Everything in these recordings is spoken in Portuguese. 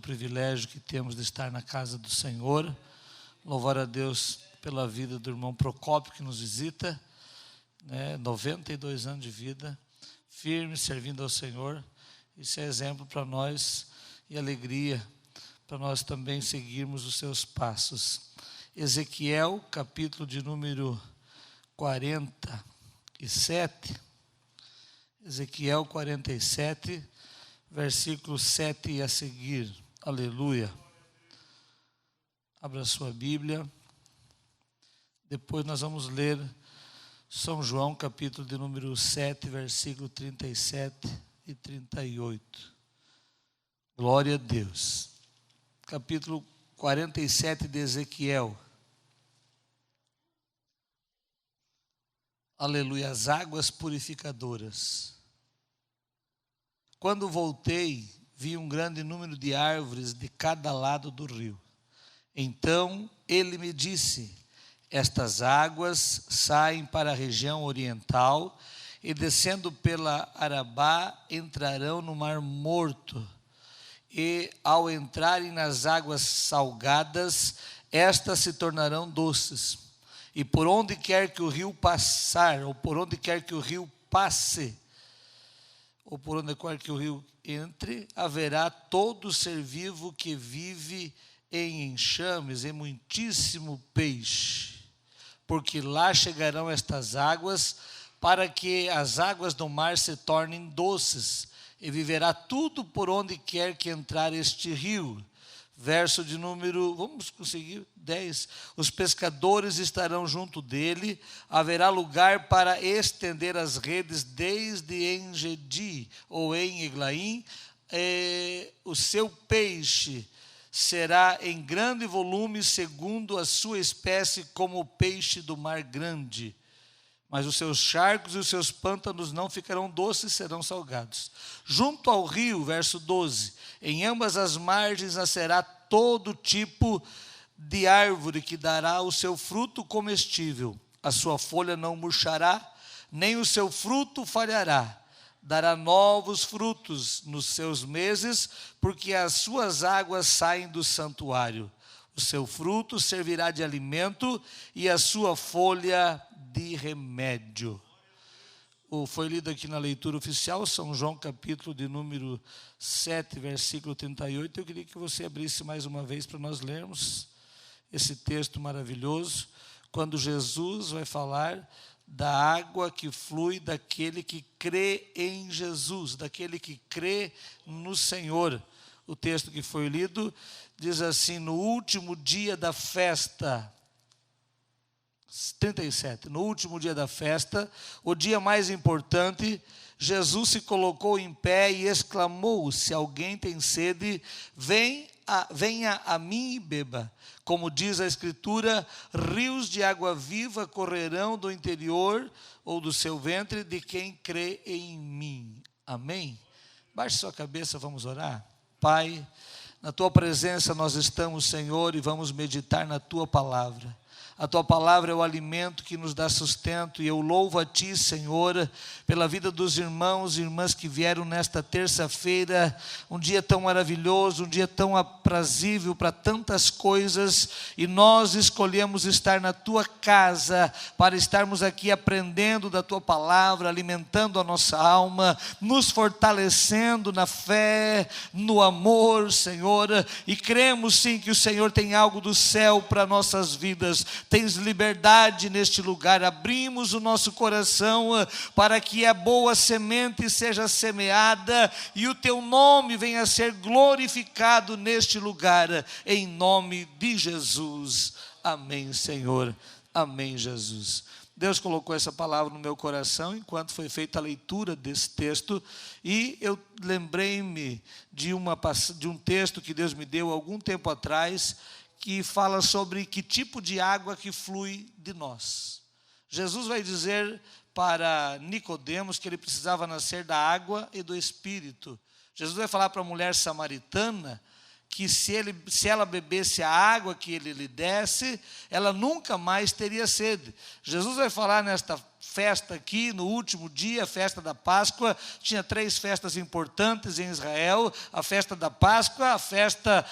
privilégio que temos de estar na casa do Senhor. Louvar a Deus pela vida do irmão Procópio que nos visita, 92 anos de vida, firme, servindo ao Senhor. Isso é exemplo para nós e alegria para nós também seguirmos os seus passos. Ezequiel, capítulo de número 47. Ezequiel 47, versículo 7 e a seguir. Aleluia. Abra sua Bíblia. Depois nós vamos ler São João, capítulo de número 7, versículo 37 e 38. Glória a Deus. Capítulo 47 de Ezequiel. Aleluia. As águas purificadoras. Quando voltei, vi um grande número de árvores de cada lado do rio. Então ele me disse: estas águas saem para a região oriental e, descendo pela Arabá, entrarão no Mar Morto. E, ao entrarem nas águas salgadas, estas se tornarão doces. E por onde quer que o rio passar, ou por onde quer que o rio passe, ou por onde quer que o rio entre, haverá todo ser vivo que vive em enxames, em muitíssimo peixe. Porque lá chegarão estas águas, para que as águas do mar se tornem doces, e viverá tudo por onde quer que entrar este rio. Verso de número, vamos conseguir 10. Os pescadores estarão junto dele, haverá lugar para estender as redes desde Engedi ou em Eglaim. O seu peixe será em grande volume, segundo a sua espécie, como o peixe do mar grande. Mas os seus charcos e os seus pântanos não ficarão doces, serão salgados. Junto ao rio, verso 12, em ambas as margens nascerá todo tipo de árvore que dará o seu fruto comestível. A sua folha não murchará, nem o seu fruto falhará. Dará novos frutos nos seus meses, porque as suas águas saem do santuário. O seu fruto servirá de alimento e a sua folha de remédio. Foi lido aqui na leitura oficial, São João, capítulo de número 7, versículo 38. Eu queria que você abrisse mais uma vez para nós lermos esse texto maravilhoso, quando Jesus vai falar da água que flui daquele que crê em Jesus, daquele que crê no Senhor. O texto que foi lido diz assim: no último dia da festa, 37, no último dia da festa, o dia mais importante, Jesus se colocou em pé e exclamou: se alguém tem sede, venha a mim e beba. Como diz a Escritura, rios de água viva correrão do interior ou do seu ventre de quem crê em mim. Amém? Baixe sua cabeça, vamos orar. Pai, na tua presença nós estamos, Senhor, e vamos meditar na tua palavra. A tua palavra é o alimento que nos dá sustento, e eu louvo a ti, Senhor, pela vida dos irmãos e irmãs que vieram nesta terça-feira, um dia tão maravilhoso, um dia tão aprazível para tantas coisas, e nós escolhemos estar na tua casa, para estarmos aqui aprendendo da tua palavra, alimentando a nossa alma, nos fortalecendo na fé, no amor, Senhor, e cremos sim que o Senhor tem algo do céu para nossas vidas. Tens liberdade neste lugar. Abrimos o nosso coração para que a boa semente seja semeada e o teu nome venha a ser glorificado neste lugar, em nome de Jesus. Amém, Senhor. Amém, Jesus. Deus colocou essa palavra no meu coração enquanto foi feita a leitura desse texto, e eu lembrei-me de um texto que Deus me deu algum tempo atrás, que fala sobre que tipo de água que flui de nós. Jesus vai dizer para Nicodemos que ele precisava nascer da água e do Espírito. Jesus vai falar para a mulher samaritana que se ela bebesse a água que ele lhe desse, ela nunca mais teria sede. Jesus vai falar nesta festa aqui, no último dia, a festa da Páscoa. Tinha 3 festas importantes em Israel: a festa da Páscoa, a festa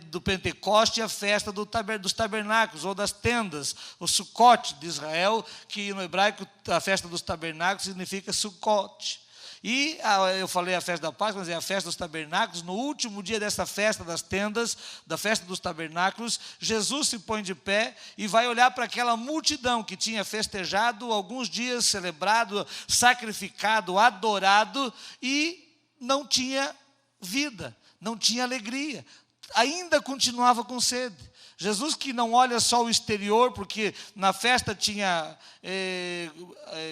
do Pentecoste e a festa dos tabernáculos, ou das tendas, o Sukkot de Israel, que no hebraico a festa dos tabernáculos significa Sukkot. E eu falei a festa da Páscoa, mas é a festa dos tabernáculos. No último dia dessa festa das tendas, da festa dos tabernáculos, Jesus se põe de pé e vai olhar para aquela multidão que tinha festejado alguns dias, celebrado, sacrificado, adorado, e não tinha vida, não tinha alegria, ainda continuava com sede. Jesus, que não olha só o exterior, porque na festa tinha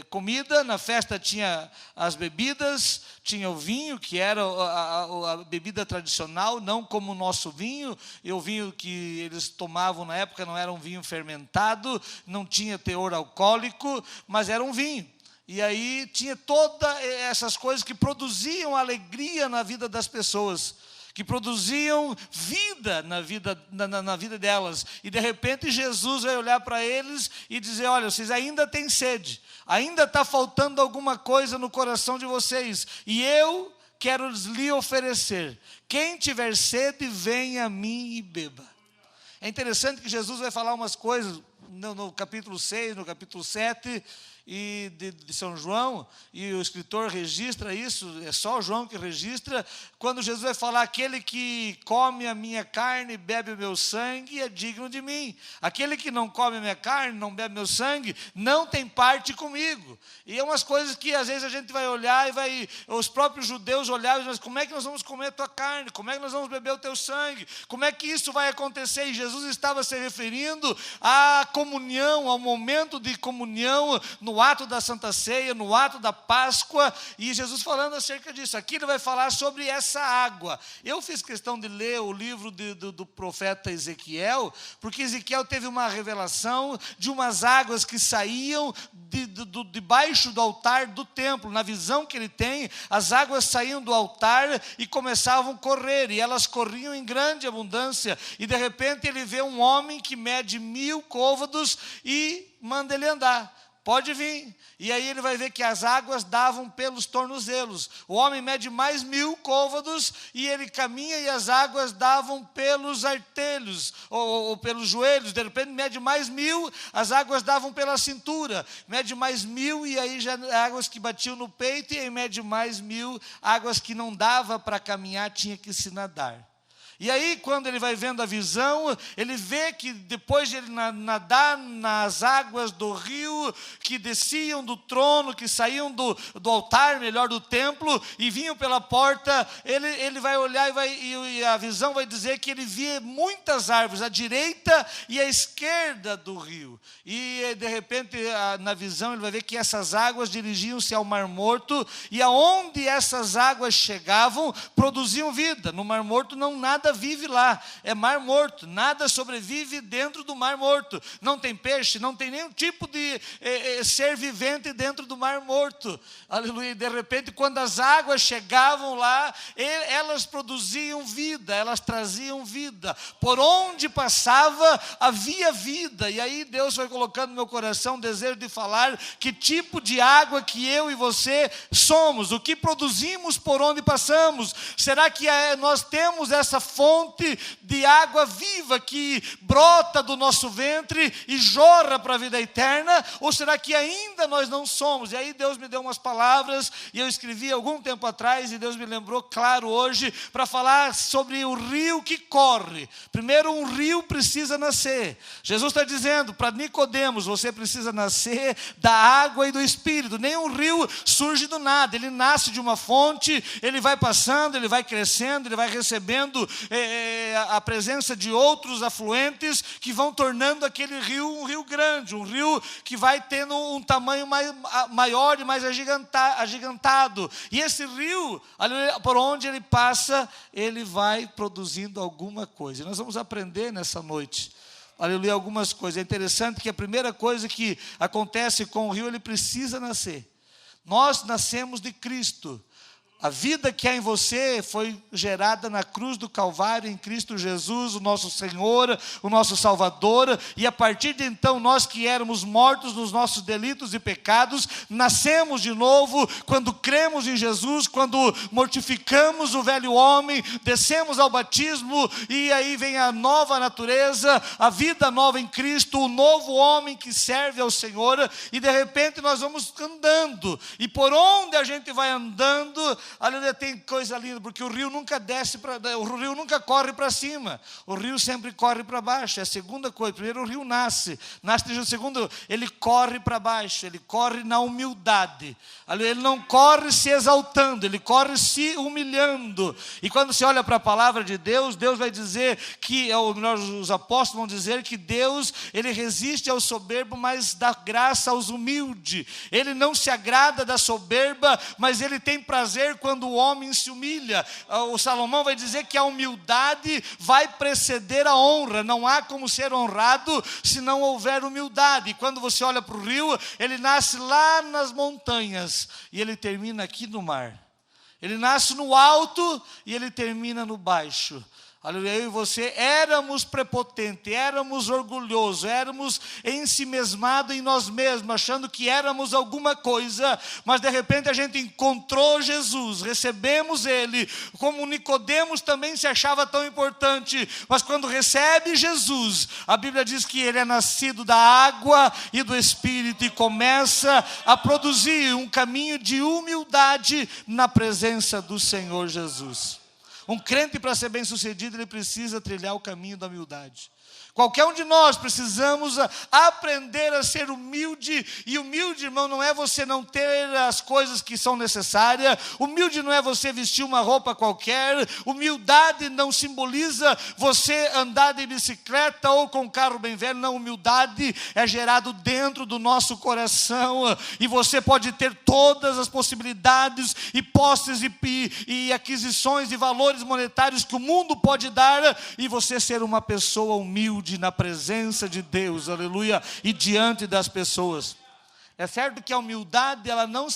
comida, na festa tinha as bebidas, tinha o vinho, que era a bebida tradicional, não como o nosso vinho. E o vinho que eles tomavam na época não era um vinho fermentado, não tinha teor alcoólico, mas era um vinho. E aí tinha todas essas coisas que produziam alegria na vida das pessoas, que produziam vida na vida delas. E de repente Jesus vai olhar para eles e dizer: olha, vocês ainda têm sede, ainda está faltando alguma coisa no coração de vocês, e eu quero lhe oferecer. Quem tiver sede, venha a mim e beba. É interessante que Jesus vai falar umas coisas no capítulo 6, no capítulo 7 e de São João, e o escritor registra isso, é só João que registra, quando Jesus vai falar: aquele que come a minha carne e bebe o meu sangue é digno de mim. Aquele que não come a minha carne, não bebe meu sangue, não tem parte comigo. E é umas coisas que às vezes a gente vai olhar e os próprios judeus olhavam e dizem: como é que nós vamos comer a tua carne? Como é que nós vamos beber o teu sangue? Como é que isso vai acontecer? E Jesus estava se referindo à comunhão, ao momento de comunhão, no ato da Santa Ceia, no ato da Páscoa, e Jesus falando acerca disso. Aqui ele vai falar sobre essa água. Eu fiz questão de ler o livro do profeta Ezequiel, porque Ezequiel teve uma revelação de umas águas que saíam debaixo do altar do templo. Na visão que ele tem, as águas saíam do altar e começavam a correr, e elas corriam em grande abundância, e de repente ele vê um homem que mede 1000 côvados e manda ele andar. Pode vir. E aí ele vai ver que as águas davam pelos tornozelos. O homem mede mais 1000 côvados e ele caminha e as águas davam pelos artelhos, ou pelos joelhos. De repente mede mais 1000, as águas davam pela cintura. Mede mais 1000 e aí já águas que batiam no peito, e aí mede mais 1000, águas que não dava para caminhar, tinha que se nadar. E aí, quando ele vai vendo a visão, ele vê que depois de ele nadar nas águas do rio, que desciam do trono, que saíam do altar, melhor, do templo, e vinham pela porta, ele vai olhar e a visão vai dizer que ele via muitas árvores, à direita e à esquerda do rio. E, de repente, na visão, ele vai ver que essas águas dirigiam-se ao Mar Morto, e aonde essas águas chegavam, produziam vida. No Mar Morto nada vive lá, é Mar Morto, nada sobrevive dentro do Mar Morto, não tem peixe, não tem nenhum tipo de ser vivente dentro do Mar Morto, aleluia. De repente, quando as águas chegavam lá, elas produziam vida, elas traziam vida, por onde passava havia vida. E aí Deus foi colocando no meu coração o desejo de falar que tipo de água que eu e você somos, o que produzimos por onde passamos. Será que nós temos essa fonte de água viva que brota do nosso ventre e jorra para a vida eterna? Ou será que ainda nós não somos? E aí Deus me deu umas palavras, e eu escrevi algum tempo atrás, e Deus me lembrou, claro, hoje, para falar sobre o rio que corre. Primeiro, um rio precisa nascer. Jesus está dizendo para Nicodemos: você precisa nascer da água e do Espírito. Nenhum rio surge do nada, ele nasce de uma fonte, ele vai passando, ele vai crescendo, ele vai recebendo a presença de outros afluentes que vão tornando aquele rio um rio grande, um rio que vai tendo um tamanho maior e mais agigantado. E esse rio, por onde ele passa, ele vai produzindo alguma coisa. E nós vamos aprender nessa noite, aleluia, algumas coisas. É interessante que a primeira coisa que acontece com o rio, ele precisa nascer. Nós nascemos de Cristo. A vida que há em você foi gerada na cruz do Calvário, em Cristo Jesus, o nosso Senhor, o nosso Salvador, e a partir de então, nós que éramos mortos nos nossos delitos e pecados, nascemos de novo, quando cremos em Jesus, quando mortificamos o velho homem, descemos ao batismo, e aí vem a nova natureza, a vida nova em Cristo, o novo homem que serve ao Senhor, e de repente nós vamos andando, e por onde a gente vai andando, aleluia, tem coisa linda, porque o rio nunca o rio nunca corre para cima, o rio sempre corre para baixo. É a segunda coisa. Primeiro, o rio nasce, segundo, ele corre para baixo, ele corre na humildade, aleluia, ele não corre se exaltando, ele corre se humilhando. E quando você olha para a palavra de Deus, Deus vai dizer que, ou melhor, os apóstolos vão dizer que Deus, ele resiste ao soberbo, mas dá graça aos humildes. Ele não se agrada da soberba, mas ele tem prazer quando o homem se humilha. O Salomão vai dizer que a humildade vai preceder a honra. Não há como ser honrado se não houver humildade. E quando você olha para o rio, ele nasce lá nas montanhas e ele termina aqui no mar. Ele nasce no alto e ele termina no baixo. Aleluia, eu e você éramos prepotentes, éramos orgulhosos, éramos ensimesmados em nós mesmos, achando que éramos alguma coisa, mas de repente a gente encontrou Jesus, recebemos Ele, como Nicodemos também se achava tão importante, mas quando recebe Jesus, a Bíblia diz que ele é nascido da água e do Espírito e começa a produzir um caminho de humildade na presença do Senhor Jesus. Um crente, para ser bem sucedido, ele precisa trilhar o caminho da humildade. Qualquer um de nós precisamos aprender a ser humilde. E humilde, irmão, não é você não ter as coisas que são necessárias. Humilde não é você vestir uma roupa qualquer. Humildade não simboliza você andar de bicicleta ou com um carro bem velho. Não, humildade é gerado dentro do nosso coração. E você pode ter todas as possibilidades e posses e aquisições e valores monetários que o mundo pode dar, e você ser uma pessoa humilde na presença de Deus, aleluia, e diante das pessoas. É certo que a humildade, ela não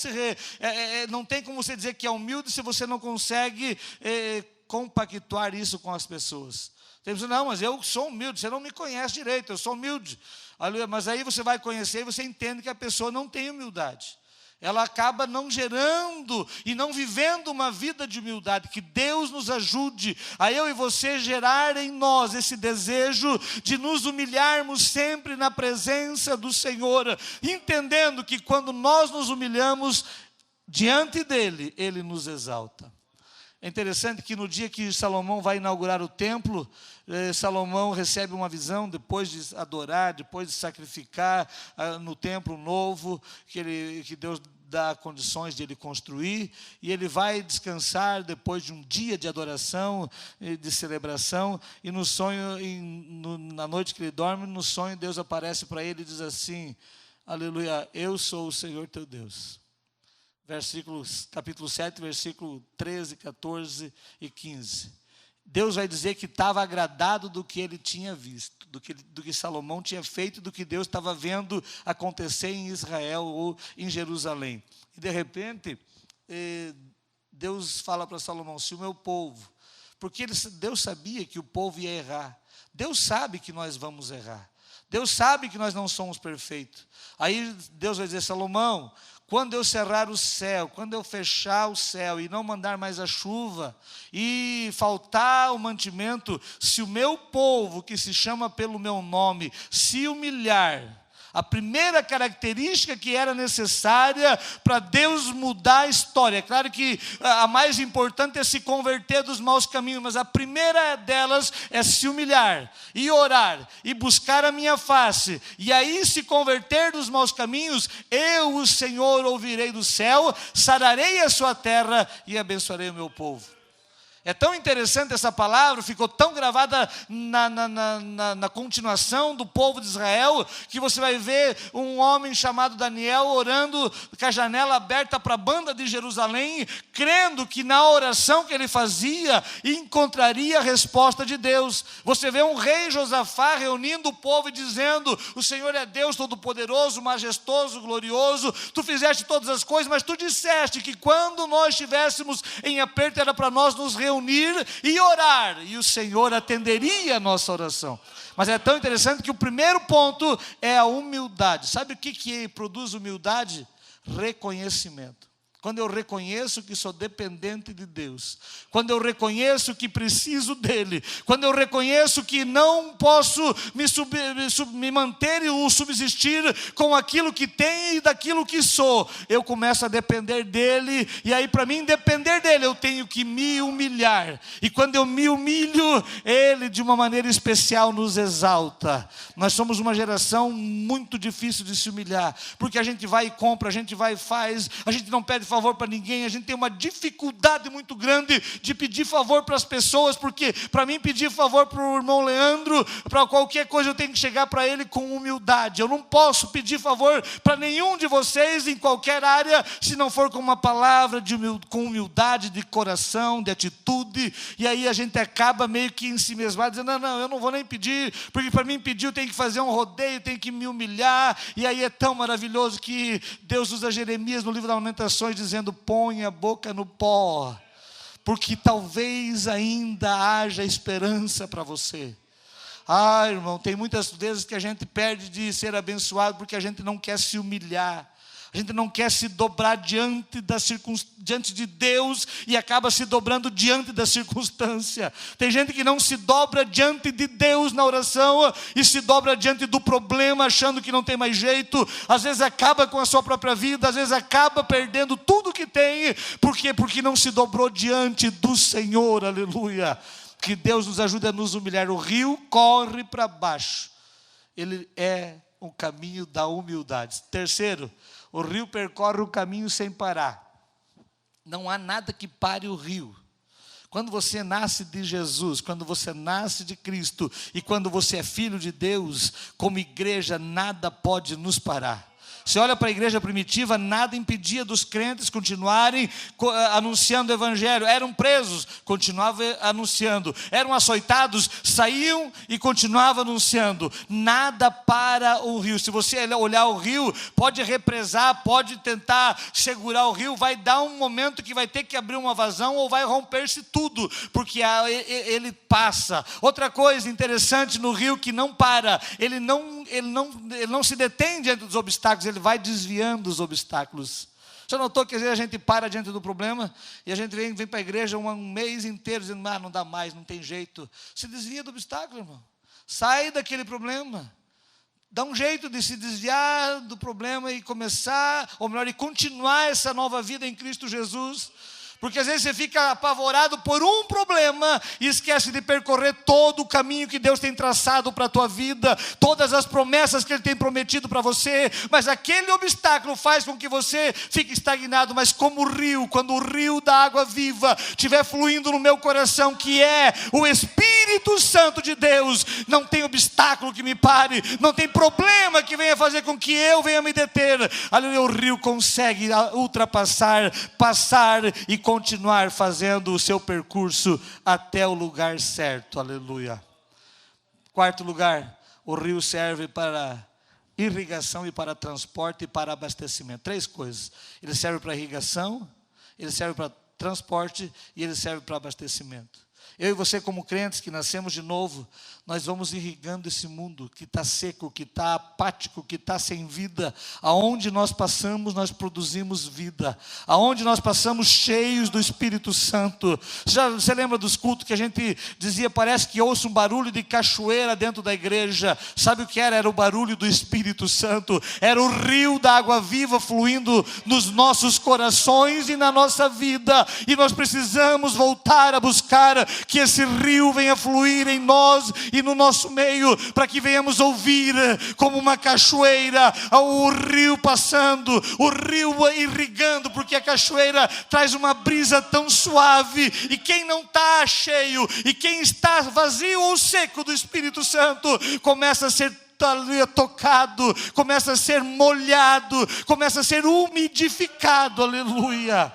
não tem como você dizer que é humilde se você não consegue compactuar isso com as pessoas. Você diz, não, mas eu sou humilde, você não me conhece direito, eu sou humilde, aleluia. Mas aí você vai conhecer e você entende que a pessoa não tem humildade. Ela acaba não gerando e não vivendo uma vida de humildade. Que Deus nos ajude a eu e você gerar em nós esse desejo de nos humilharmos sempre na presença do Senhor, entendendo que quando nós nos humilhamos diante dEle, Ele nos exalta. É interessante que no dia que Salomão vai inaugurar o templo, Salomão recebe uma visão, depois de adorar, depois de sacrificar no templo novo, que Deus dá condições de ele construir, e ele vai descansar depois de um dia de adoração, de celebração, e no sonho, na noite que ele dorme, no sonho Deus aparece para ele e diz assim, aleluia, eu sou o Senhor teu Deus. Capítulo 7, versículo 13, 14 e 15. Deus vai dizer que estava agradado do que ele tinha visto, do que Salomão tinha feito, do que Deus estava vendo acontecer em Israel ou em Jerusalém. E de repente, Deus fala para Salomão, se o meu povo, porque Deus sabia que o povo ia errar, Deus sabe que nós vamos errar, Deus sabe que nós não somos perfeitos. Aí Deus vai dizer, Salomão, quando eu cerrar o céu, quando eu fechar o céu e não mandar mais a chuva e faltar o mantimento, se o meu povo que se chama pelo meu nome se humilhar, a primeira característica que era necessária para Deus mudar a história. É claro que a mais importante é se converter dos maus caminhos, mas a primeira delas é se humilhar e orar e buscar a minha face. E aí se converter dos maus caminhos, eu, o Senhor, ouvirei do céu, sararei a sua terra e abençoarei o meu povo. É tão interessante essa palavra, ficou tão gravada na continuação do povo de Israel, que você vai ver um homem chamado Daniel orando com a janela aberta para a banda de Jerusalém, crendo que na oração que ele fazia, encontraria a resposta de Deus. Você vê um rei Josafá reunindo o povo e dizendo: o Senhor é Deus Todo-Poderoso, majestoso, glorioso, tu fizeste todas as coisas, mas tu disseste que quando nós estivéssemos em aperto, era para nós nos reunir e orar, e o Senhor atenderia a nossa oração. Mas é tão interessante que o primeiro ponto é a humildade. Sabe o que produz humildade? Reconhecimento. Quando eu reconheço que sou dependente de Deus, quando eu reconheço que preciso dEle, quando eu reconheço que não posso me manter ou subsistir com aquilo que tenho e daquilo que sou, eu começo a depender dEle, e aí para mim depender dEle eu tenho que me humilhar, e quando eu me humilho, Ele de uma maneira especial nos exalta. Nós somos uma geração muito difícil de se humilhar, porque a gente vai e compra, a gente vai e faz, a gente não pede favor para ninguém, a gente tem uma dificuldade muito grande de pedir favor para as pessoas, porque para mim pedir favor para o irmão Leandro, para qualquer coisa eu tenho que chegar para ele com humildade. Eu não posso pedir favor para nenhum de vocês em qualquer área, se não for com uma palavra com humildade de coração, de atitude, e aí a gente acaba meio que em si mesmo, dizendo: não, eu não vou nem pedir, porque para mim pedir eu tenho que fazer um rodeio, eu tenho que me humilhar, e aí é tão maravilhoso que Deus usa Jeremias no livro das Lamentações, dizendo: põe a boca no pó, porque talvez ainda haja esperança para você. Irmão, tem muitas vezes que a gente perde de ser abençoado porque a gente não quer se humilhar. A gente não quer se dobrar diante de Deus e acaba se dobrando diante da circunstância. Tem gente que não se dobra diante de Deus na oração e se dobra diante do problema, achando que não tem mais jeito. Às vezes acaba com a sua própria vida, às vezes acaba perdendo tudo que tem. Por quê? Porque não se dobrou diante do Senhor, aleluia. Que Deus nos ajude a nos humilhar. O rio corre para baixo. Ele é o caminho da humildade. Terceiro, o rio percorre o caminho sem parar. Não há nada que pare o rio. Quando você nasce de Jesus, quando você nasce de Cristo e quando você é filho de Deus, como igreja, nada pode nos parar. Você olha para a igreja primitiva, nada impedia dos crentes continuarem anunciando o evangelho. Eram presos, continuavam anunciando. Eram açoitados, saíam e continuavam anunciando. Nada para o rio. Se você olhar o rio, pode represar, pode tentar segurar o rio, vai dar um momento que vai ter que abrir uma vazão ou vai romper-se tudo, porque ele passa. Outra coisa interessante no rio que não para, ele não se detém diante dos obstáculos, ele vai desviando os obstáculos. Você notou que às vezes a gente para diante do problema e a gente vem para a igreja um mês inteiro dizendo: não dá mais, não tem jeito. Se desvia do obstáculo, irmão. Sai daquele problema. Dá um jeito de se desviar do problema e começar, ou melhor, e continuar essa nova vida em Cristo Jesus. Porque às vezes você fica apavorado por um problema e esquece de percorrer todo o caminho que Deus tem traçado para a tua vida, todas as promessas que Ele tem prometido para você, mas aquele obstáculo faz com que você fique estagnado. Mas como o rio, quando o rio da água viva estiver fluindo no meu coração, que é o Espírito Santo de Deus, não tem obstáculo que me pare, não tem problema que venha fazer com que eu venha me deter. Aleluia, o rio consegue ultrapassar, passar e continuar fazendo o seu percurso até o lugar certo, aleluia. Quarto lugar, o rio serve para irrigação e para transporte e para abastecimento. Três coisas: ele serve para irrigação, ele serve para transporte e ele serve para abastecimento. Eu e você, como crentes que nascemos de novo, nós vamos irrigando esse mundo que está seco, que está apático, que está sem vida. Aonde nós passamos, nós produzimos vida. Aonde nós passamos, cheios do Espírito Santo. Você lembra dos cultos que a gente dizia: parece que ouço um barulho de cachoeira dentro da igreja? Sabe o que era? Era o barulho do Espírito Santo. Era o rio da água viva fluindo nos nossos corações e na nossa vida. E nós precisamos voltar a buscar que esse rio venha fluir em nós e no nosso meio, para que venhamos ouvir como uma cachoeira, o rio passando, o rio irrigando, porque a cachoeira traz uma brisa tão suave, e quem não está cheio, e quem está vazio ou seco do Espírito Santo, começa a ser tocado, começa a ser molhado, começa a ser umidificado, aleluia.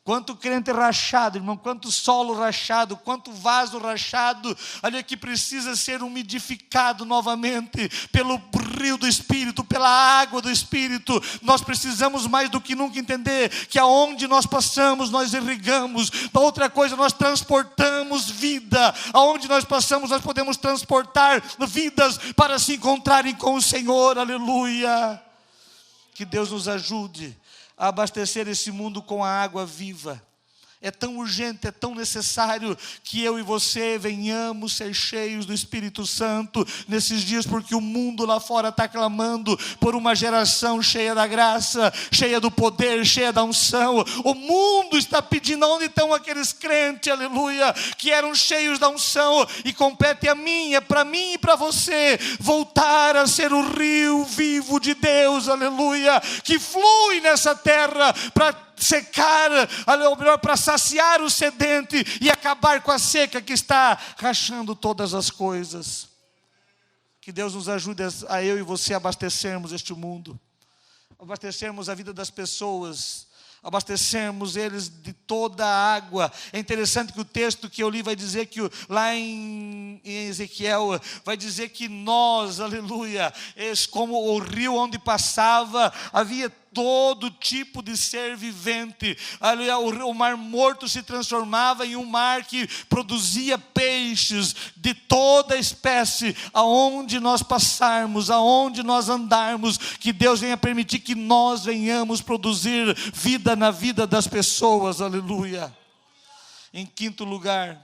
Quanto crente rachado, irmão, quanto solo rachado, quanto vaso rachado, olha, que precisa ser umidificado novamente pelo rio do Espírito, pela água do Espírito. Nós precisamos mais do que nunca entender que aonde nós passamos, nós irrigamos. Outra coisa, nós transportamos vida. Aonde nós passamos, nós podemos transportar vidas para se encontrarem com o Senhor, aleluia. Que Deus nos ajude a abastecer esse mundo com a água viva. É tão urgente, é tão necessário que eu e você venhamos ser cheios do Espírito Santo nesses dias, porque o mundo lá fora está clamando por uma geração cheia da graça, cheia do poder, cheia da unção. O mundo está pedindo: onde estão aqueles crentes, aleluia, que eram cheios da unção? E compete a mim, é para mim e para você voltar a ser o rio vivo de Deus, aleluia, que flui nessa terra para secar, ou melhor, para saciar o sedente e acabar com a seca que está rachando todas as coisas. Que Deus nos ajude a eu e você abastecermos este mundo, abastecermos a vida das pessoas, abastecermos eles de toda a água. É interessante que o texto que eu li vai dizer que lá em Ezequiel, vai dizer que nós, aleluia, como o rio onde passava, havia todo tipo de ser vivente. O mar morto se transformava em um mar que produzia peixes de toda espécie. Aonde nós passarmos, aonde nós andarmos, que Deus venha permitir que nós venhamos produzir vida na vida das pessoas, aleluia. Em quinto lugar,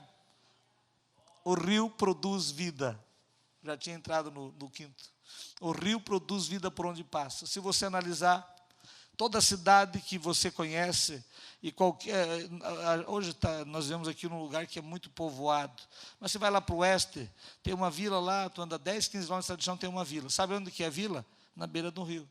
o rio produz vida. Já tinha entrado no quinto. O rio produz vida por onde passa. Se você analisar toda a cidade que você conhece, e qualquer, hoje nós vemos aqui num lugar que é muito povoado, mas você vai lá para o oeste, tem uma vila lá, tu anda 10, 15 quilômetros de chão, tem uma vila. Sabe onde que é a vila? Na beira do rio.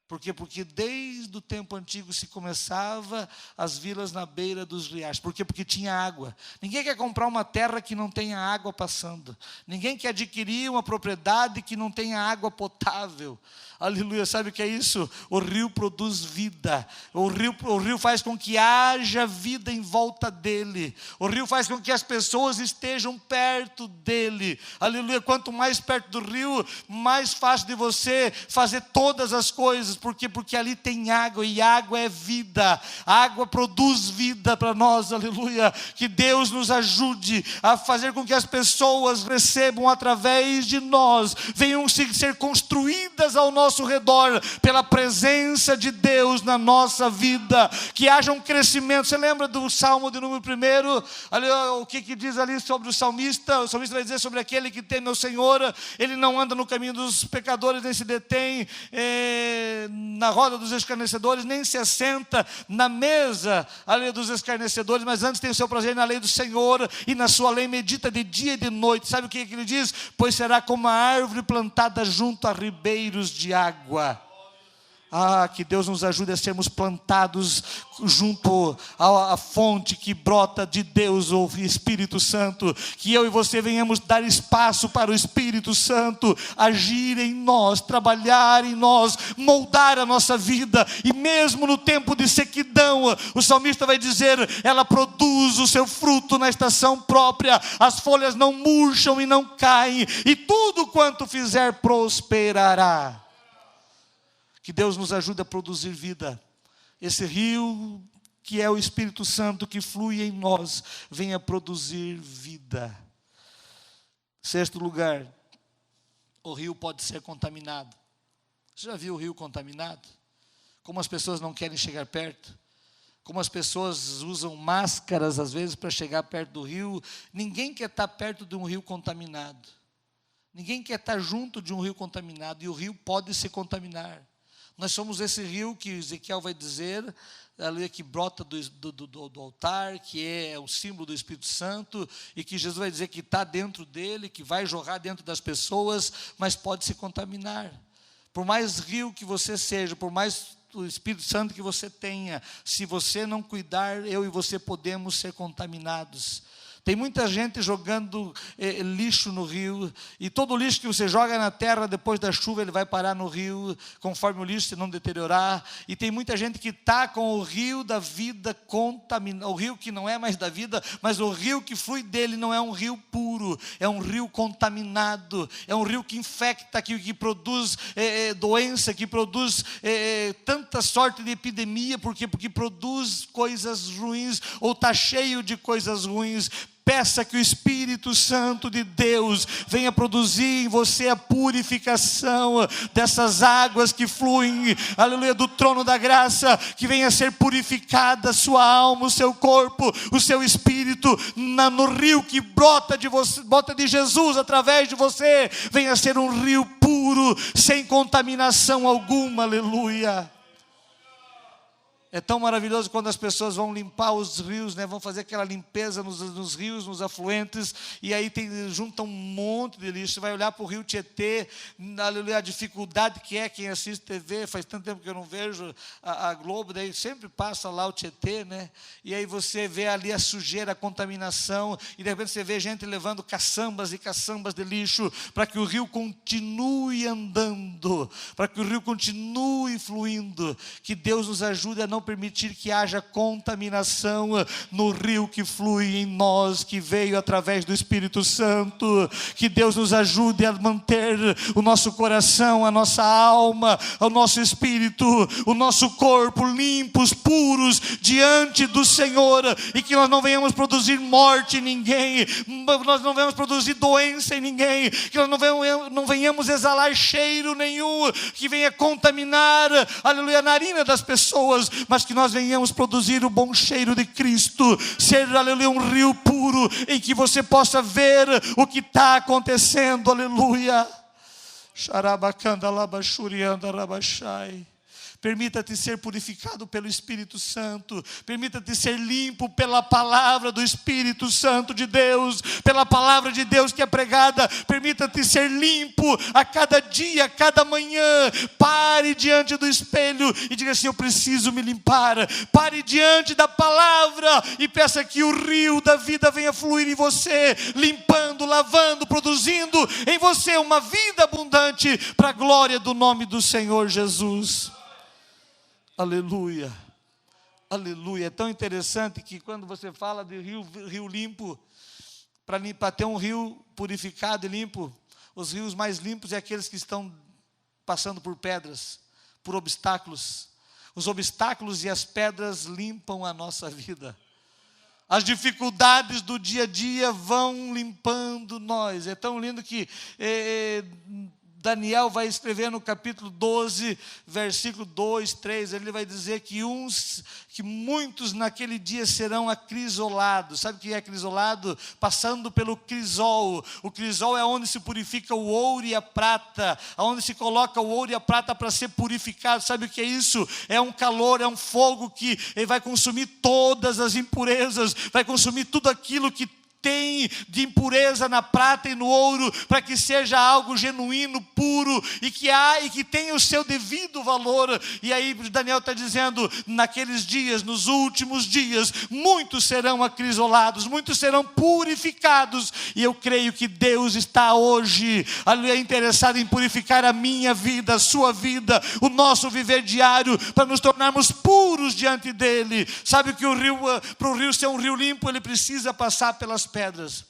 Por quê? Porque desde o tempo antigo se começava as vilas na beira dos riachos. Por quê? Porque tinha água. Ninguém quer comprar uma terra que não tenha água passando. Ninguém quer adquirir uma propriedade que não tenha água potável. Aleluia, sabe o que é isso? O rio produz vida. O rio faz com que haja vida em volta dele. O rio faz com que as pessoas estejam perto dele. Aleluia, quanto mais perto do rio, mais fácil de você fazer todas as coisas. Por quê? Porque ali tem água, e água é vida. A água produz vida para nós, aleluia. Que Deus nos ajude a fazer com que as pessoas recebam através de nós, venham ser construídas ao nosso redor pela presença de Deus na nossa vida. Que haja um crescimento. Você lembra do Salmo de número 1? Ali, o que diz ali sobre o salmista? O salmista vai dizer sobre aquele que teme ao Senhor: ele não anda no caminho dos pecadores, nem se detém na roda dos escarnecedores, nem se assenta na mesa ali dos escarnecedores, mas antes tem o seu prazer na lei do Senhor, e na sua lei medita de dia e de noite. Sabe o que ele diz? Pois será como a árvore plantada junto a ribeiros de água. Que Deus nos ajude a sermos plantados junto à fonte que brota de Deus, o Espírito Santo. Que eu e você venhamos dar espaço para o Espírito Santo agir em nós, trabalhar em nós, moldar a nossa vida. E mesmo no tempo de sequidão, o salmista vai dizer: ela produz o seu fruto na estação própria, as folhas não murcham e não caem, e tudo quanto fizer prosperará. Que Deus nos ajude a produzir vida. Esse rio que é o Espírito Santo que flui em nós, venha produzir vida. Sexto lugar, o rio pode ser contaminado. Você já viu o rio contaminado? Como as pessoas não querem chegar perto? Como as pessoas usam máscaras às vezes para chegar perto do rio? Ninguém quer estar perto de um rio contaminado. Ninguém quer estar junto de um rio contaminado, e o rio pode se contaminar. Nós somos esse rio que Ezequiel vai dizer, ali que brota do altar, que é o símbolo do Espírito Santo, e que Jesus vai dizer que está dentro dele, que vai jorrar dentro das pessoas, mas pode se contaminar. Por mais rio que você seja, por mais o Espírito Santo que você tenha, se você não cuidar, eu e você podemos ser contaminados. Tem muita gente jogando lixo no rio, e todo lixo que você joga na terra, depois da chuva, ele vai parar no rio, conforme o lixo se não deteriorar. E tem muita gente que está com o rio da vida contaminado, o rio que não é mais da vida, mas o rio que flui dele não é um rio puro, é um rio contaminado, é um rio que infecta, que produz doença, que produz tanta sorte de epidemia, porque produz coisas ruins, ou está cheio de coisas ruins. Peça que o Espírito Santo de Deus venha produzir em você a purificação dessas águas que fluem, aleluia, do trono da graça, que venha ser purificada a sua alma, o seu corpo, o seu espírito, no rio que brota de você, brota de Jesus através de você, venha ser um rio puro, sem contaminação alguma, aleluia. É tão maravilhoso quando as pessoas vão limpar os rios, né? Vão fazer aquela limpeza nos rios, nos afluentes, e aí junta um monte de lixo. Você vai olhar para o rio Tietê, aleluia, a dificuldade que é. Quem assiste TV, faz tanto tempo que eu não vejo a Globo, daí sempre passa lá o Tietê, né? E aí você vê ali a sujeira, a contaminação, e de repente você vê gente levando caçambas e caçambas de lixo, para que o rio continue andando, para que o rio continue fluindo. Que Deus nos ajude a não permitir que haja contaminação no rio que flui em nós, que veio através do Espírito Santo. Que Deus nos ajude a manter o nosso coração, a nossa alma, o nosso espírito, o nosso corpo limpos, puros diante do Senhor, e que nós não venhamos produzir morte em ninguém, nós não venhamos produzir doença em ninguém, que nós não venhamos exalar cheiro nenhum que venha contaminar, aleluia, a narina das pessoas, mas que nós venhamos produzir o bom cheiro de Cristo, ser, aleluia, um rio puro, em que você possa ver o que está acontecendo, aleluia. Permita-te ser purificado pelo Espírito Santo. Permita-te ser limpo pela palavra do Espírito Santo de Deus, pela palavra de Deus que é pregada. Permita-te ser limpo a cada dia, a cada manhã. Pare diante do espelho e diga assim: eu preciso me limpar. Pare diante da palavra e peça que o rio da vida venha fluir em você, limpando, lavando, produzindo em você uma vida abundante, para a glória do nome do Senhor Jesus. Aleluia, aleluia. É tão interessante que quando você fala de rio limpo, para ter um rio purificado e limpo, os rios mais limpos é aqueles que estão passando por pedras, por obstáculos. Os obstáculos e as pedras limpam a nossa vida. As dificuldades do dia a dia vão limpando nós. É tão lindo que Daniel vai escrever no capítulo 12, versículo 2, 3, ele vai dizer que muitos naquele dia serão acrisolados. Sabe o que é acrisolado? Passando pelo crisol. O crisol é onde se purifica o ouro e a prata, onde se coloca o ouro e a prata para ser purificado. Sabe o que é isso? É um calor, é um fogo que vai consumir todas as impurezas, vai consumir tudo aquilo que tem de impureza na prata e no ouro, para que seja algo genuíno, puro, e que tenha o seu devido valor. E aí Daniel está dizendo: naqueles dias, nos últimos dias, muitos serão acrisolados, muitos serão purificados. E eu creio que Deus está hoje, aleluia, interessado em purificar a minha vida, a sua vida, o nosso viver diário, para nos tornarmos puros diante dele. Sabe que para o rio ser um rio limpo, ele precisa passar pelas pedras.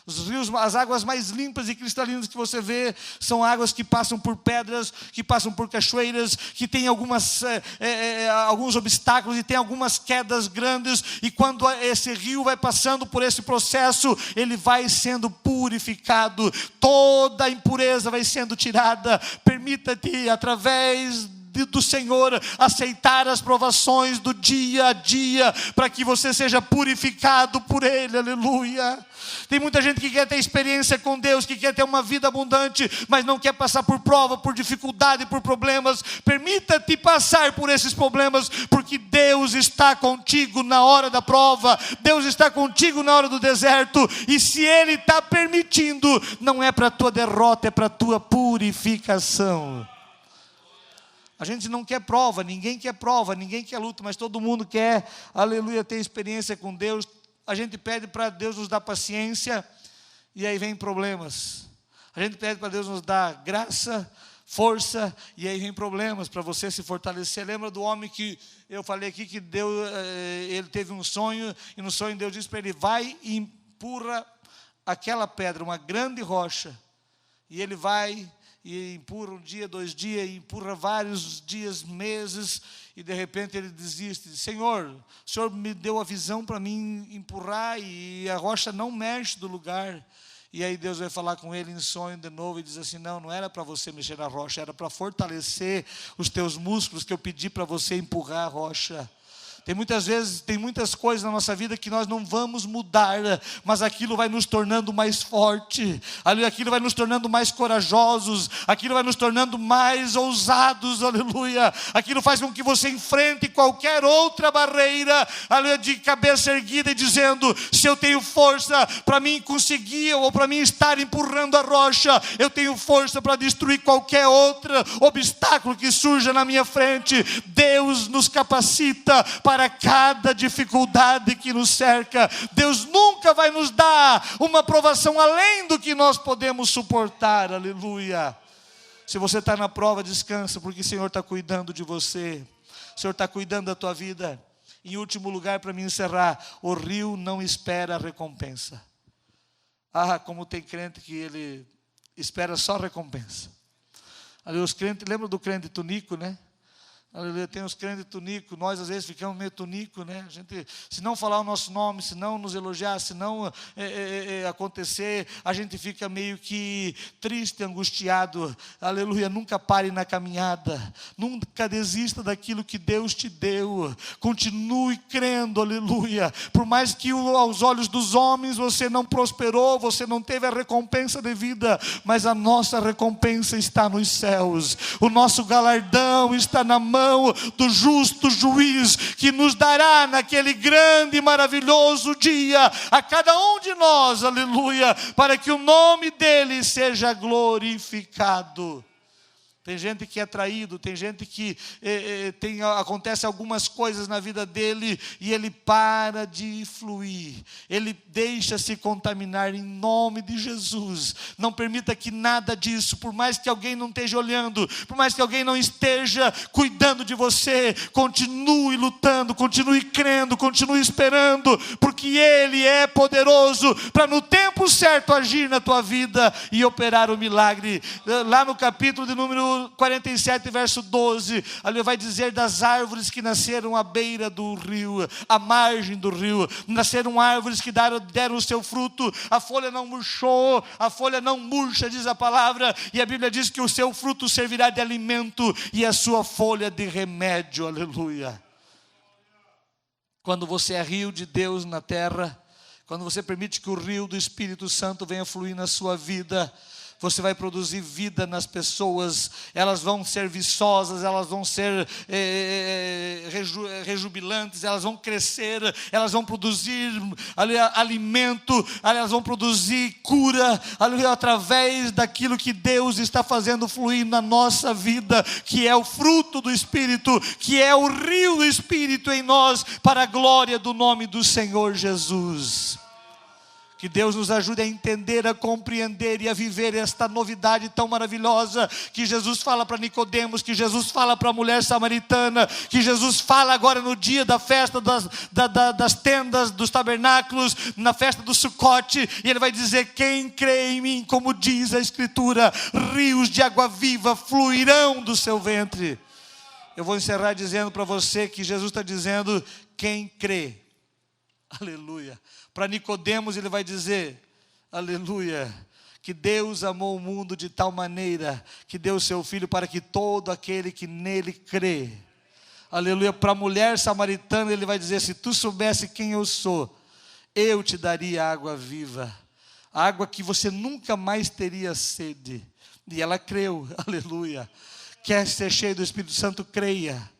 Os rios, as águas mais limpas e cristalinas que você vê, são águas que passam por pedras, que passam por cachoeiras, que tem alguns obstáculos e tem algumas quedas grandes. E quando esse rio vai passando por esse processo, ele vai sendo purificado, toda a impureza vai sendo tirada. Permita-te, através do Senhor, aceitar as provações do dia a dia, para que você seja purificado por Ele, aleluia. Tem muita gente que quer ter experiência com Deus, que quer ter uma vida abundante, mas não quer passar por prova, por dificuldade, por problemas. Permita-te passar por esses problemas, porque Deus está contigo na hora da prova, Deus está contigo na hora do deserto, e se Ele está permitindo, não é para a tua derrota, é para a tua purificação. A gente não quer prova, ninguém quer luta, mas todo mundo quer, aleluia, ter experiência com Deus. A gente pede para Deus nos dar paciência, e aí vem problemas. A gente pede para Deus nos dar graça, força, e aí vem problemas para você se fortalecer. Lembra do homem que eu falei aqui, que Deus, ele teve um sonho, e no sonho Deus disse para ele: vai e empurra aquela pedra, uma grande rocha. E ele vai e empurra um dia, 2 dias, e empurra vários dias, meses, e de repente ele desiste. Senhor, o Senhor me deu a visão para mim empurrar, e a rocha não mexe do lugar. E aí Deus vai falar com ele em sonho de novo, e diz assim: não era para você mexer na rocha, era para fortalecer os teus músculos, que eu pedi para você empurrar a rocha. Tem muitas coisas na nossa vida que nós não vamos mudar, mas aquilo vai nos tornando mais forte, aquilo vai nos tornando mais corajosos, aquilo vai nos tornando mais ousados, aleluia. Aquilo faz com que você enfrente qualquer outra barreira, aleluia, de cabeça erguida, e dizendo: se eu tenho força para mim conseguir, ou para mim estar empurrando a rocha, eu tenho força para destruir qualquer outro obstáculo que surja na minha frente. Deus nos capacita para cada dificuldade que nos cerca. Deus nunca vai nos dar uma provação além do que nós podemos suportar, aleluia. Se você está na prova, descansa, porque o Senhor está cuidando de você, o Senhor está cuidando da tua vida. Em último lugar, para me encerrar, o rio não espera a recompensa. Como tem crente que ele espera só recompensa. Ali os crentes, lembra do crente Tunico, né? Aleluia, tem os crentes Tunico, nós às vezes ficamos meio Tunico, né? A gente, se não falar o nosso nome, se não nos elogiar, se não acontecer, a gente fica meio que triste, angustiado. Aleluia, nunca pare na caminhada, nunca desista daquilo que Deus te deu, continue crendo, aleluia. Por mais que aos olhos dos homens você não prosperou, você não teve a recompensa devida, mas a nossa recompensa está nos céus, o nosso galardão está na mão do justo juiz, que nos dará naquele grande e maravilhoso dia a cada um de nós, aleluia, para que o nome dele seja glorificado. Tem gente que é traído, tem gente que acontece algumas coisas na vida dele e ele para de fluir, ele deixa se contaminar em nome de Jesus. Não permita que nada disso, por mais que alguém não esteja olhando, por mais que alguém não esteja cuidando de você, continue lutando, continue crendo, continue esperando, porque Ele é poderoso para no tempo certo agir na tua vida e operar o milagre. Lá no capítulo de número 47, verso 12, ali vai dizer das árvores que nasceram à beira do rio, à margem do rio. Nasceram árvores que deram o seu fruto, a folha não murchou, a folha não murcha, diz a palavra, e a Bíblia diz que o seu fruto servirá de alimento e a sua folha de remédio, aleluia. Quando você é rio de Deus na terra, quando você permite que o rio do Espírito Santo venha fluir na sua vida, você vai produzir vida nas pessoas, elas vão ser viçosas, elas vão ser rejubilantes, elas vão crescer, elas vão produzir alimento, elas vão produzir cura, através daquilo que Deus está fazendo fluir na nossa vida, que é o fruto do Espírito, que é o rio do Espírito em nós, para a glória do nome do Senhor Jesus. Que Deus nos ajude a entender, a compreender e a viver esta novidade tão maravilhosa que Jesus fala para Nicodemos, que Jesus fala para a mulher samaritana, que Jesus fala agora no dia da festa das tendas, dos tabernáculos, na festa do Sucote, e Ele vai dizer: quem crê em mim, como diz a Escritura, rios de água viva fluirão do seu ventre. Eu vou encerrar dizendo para você que Jesus está dizendo: quem crê, aleluia. Para Nicodemos ele vai dizer, aleluia, que Deus amou o mundo de tal maneira que deu o seu Filho para que todo aquele que nele crê. Aleluia. Para a mulher samaritana ele vai dizer: se tu soubesse quem eu sou, eu te daria água viva, água que você nunca mais teria sede. E ela creu, aleluia. Quer ser cheio do Espírito Santo? Creia,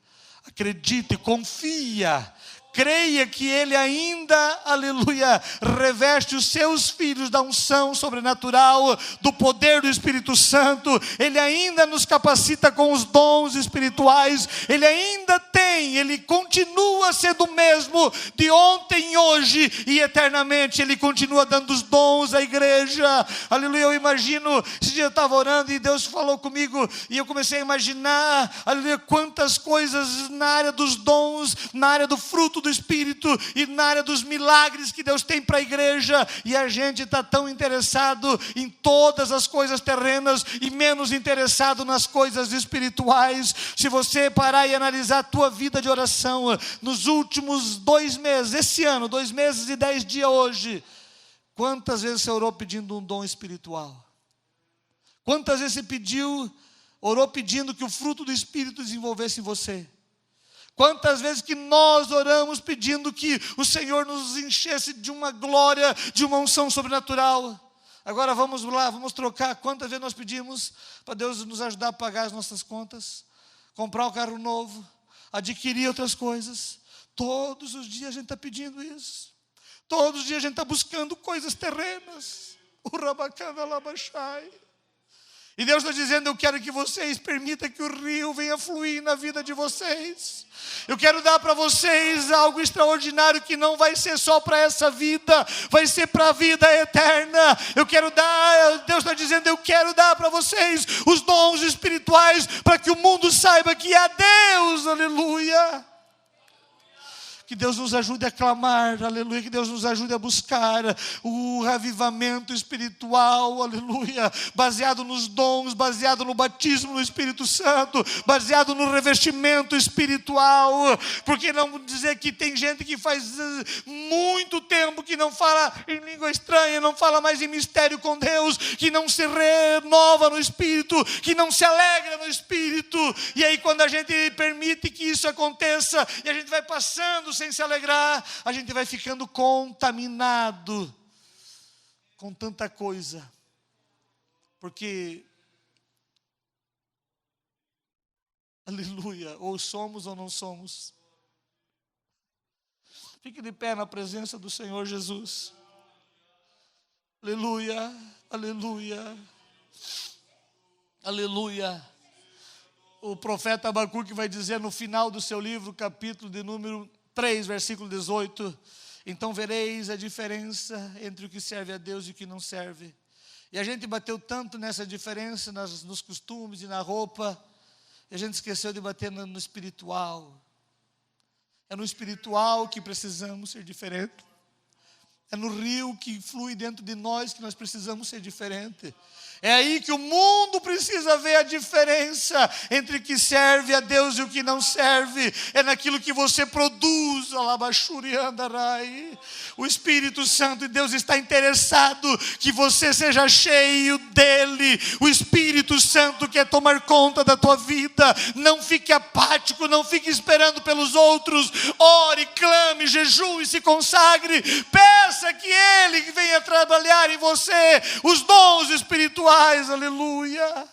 acredite, confia. Creia que Ele ainda, aleluia, reveste os seus filhos da unção sobrenatural, do poder do Espírito Santo. Ele ainda nos capacita com os dons espirituais. Ele ainda tem, Ele continua sendo o mesmo de ontem, hoje e eternamente. Ele continua dando os dons à igreja. Aleluia, eu imagino, esse dia eu estava orando e Deus falou comigo e eu comecei a imaginar, aleluia, quantas coisas na área dos dons, na área do fruto do Espírito e na área dos milagres que Deus tem para a igreja, e a gente está tão interessado em todas as coisas terrenas e menos interessado nas coisas espirituais. Se você parar e analisar a tua vida de oração nos últimos 2 meses, esse ano, 2 meses e 10 dias hoje, quantas vezes você orou pedindo um dom espiritual? Quantas vezes você orou pedindo que o fruto do Espírito desenvolvesse em você? Quantas vezes que nós oramos pedindo que o Senhor nos enchesse de uma glória, de uma unção sobrenatural? Agora vamos lá, vamos trocar. Quantas vezes nós pedimos para Deus nos ajudar a pagar as nossas contas, comprar um carro novo, adquirir outras coisas? Todos os dias a gente está pedindo isso. Todos os dias a gente está buscando coisas terrenas. O rabacana labachai. E Deus está dizendo: eu quero que vocês permitam que o rio venha fluir na vida de vocês. Eu quero dar para vocês algo extraordinário que não vai ser só para essa vida, vai ser para a vida eterna. Eu quero dar, Deus está dizendo: eu quero dar para vocês os dons espirituais para que o mundo saiba que há Deus, aleluia. Que Deus nos ajude a clamar, aleluia. Que Deus nos ajude a buscar o avivamento espiritual, aleluia. Baseado nos dons, baseado no batismo no Espírito Santo, baseado no revestimento espiritual. Porque não dizer que tem gente que faz muito tempo que não fala em língua estranha, não fala mais em mistério com Deus, que não se renova no Espírito, que não se alegra no Espírito. E aí quando a gente permite que isso aconteça, e a gente vai passando sem se alegrar, a gente vai ficando contaminado com tanta coisa, porque, aleluia, ou somos ou não somos. Fique de pé na presença do Senhor Jesus. Aleluia, aleluia, aleluia. O profeta Abacuque vai dizer no final do seu livro, capítulo de número 3, versículo 18: então vereis a diferença entre o que serve a Deus e o que não serve. E a gente bateu tanto nessa diferença nos costumes e na roupa, e a gente esqueceu de bater no espiritual. É no espiritual que precisamos ser diferentes. É no rio que flui dentro de nós que nós precisamos ser diferentes. É aí que o mundo precisa ver a diferença entre o que serve a Deus e o que não serve. É naquilo que você produz. O Espírito Santo de Deus está interessado que você seja cheio dele. O Espírito Santo quer tomar conta da tua vida. Não fique apático, não fique esperando pelos outros. Ore, clame, jejue, se consagre. Peça que Ele venha trabalhar em você os dons espirituais. Aleluia.